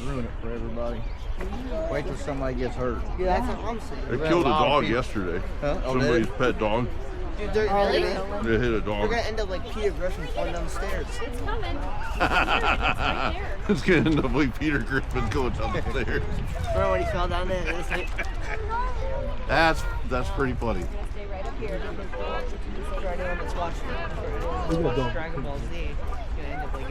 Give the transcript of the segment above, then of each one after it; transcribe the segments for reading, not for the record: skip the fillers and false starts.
ruin it for everybody. Wait till somebody gets hurt. Yeah, that's what I'm saying. They killed a dog yesterday. Huh? Oh, Somebody's pet dog. Dude, they're Really? They hit a They're dog. gonna end up like Peter Griffin falling down the stairs. It's coming. It's right there. It's gonna end up like Peter Griffin going down the stairs. Remember when he fell down there? It's like, That's pretty funny. Stay right up here. for anyone that's watching Dragon Ball Z, it's gonna end up like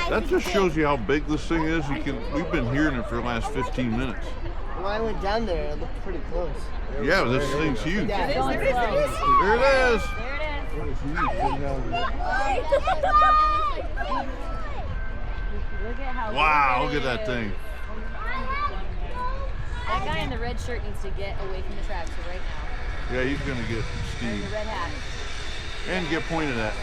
That just shows you how big this thing is. We've been hearing it for the last 15 minutes. When I went down there, it looked pretty close. Yeah, this thing's huge. Yeah, There it is. There it is. There it is. Look at how Wow, big look it at that is. thing. That guy in the red shirt needs to get away from the tractor right now. Yeah, he's gonna get And steamed the red hat. and get pointed at.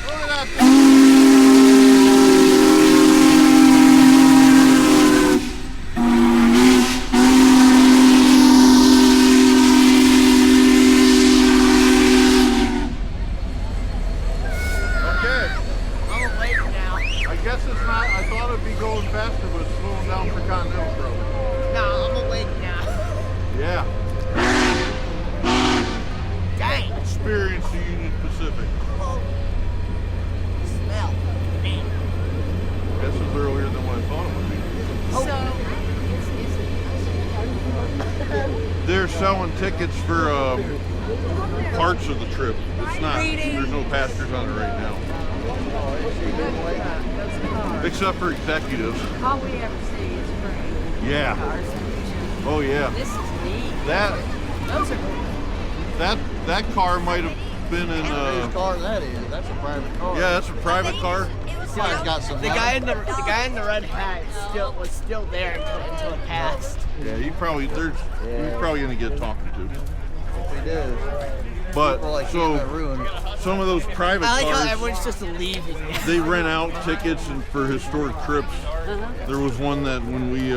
Look at that thing. Okay. I'm awake now. I guess it's not. I thought it'd be going faster, but it's slowing down for Continental Pro. No, I'm awake now. Yeah. Dang. Experience the Union Pacific. Smell. This is earlier than what I thought it would be. They're selling tickets for parts of the trip. It's not. There's no passengers on it right now, except for executives. All we ever see is free Yeah. cars. Oh yeah. This is neat. Those are That car might have been in. Whose car that is? That's a private car. Yeah, that's a private car. Somebody's got some. The guy in the red hat was still there until it passed. Yeah, he's probably gonna get talking to. He does. But People like him so that ruin. some of those private I like how cars, everyone's just leaving. they rent out tickets and for historic trips. There was one that when we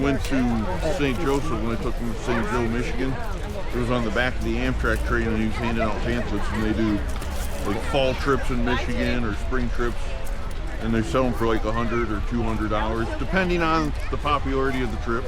went to St. Joseph, when I took him to St. Joe, Michigan, it was on the back of the Amtrak train, and he was handing out pamphlets, and they do like fall trips in Michigan or spring trips, and they sell them for like $100 or $200, depending on the popularity of the trip.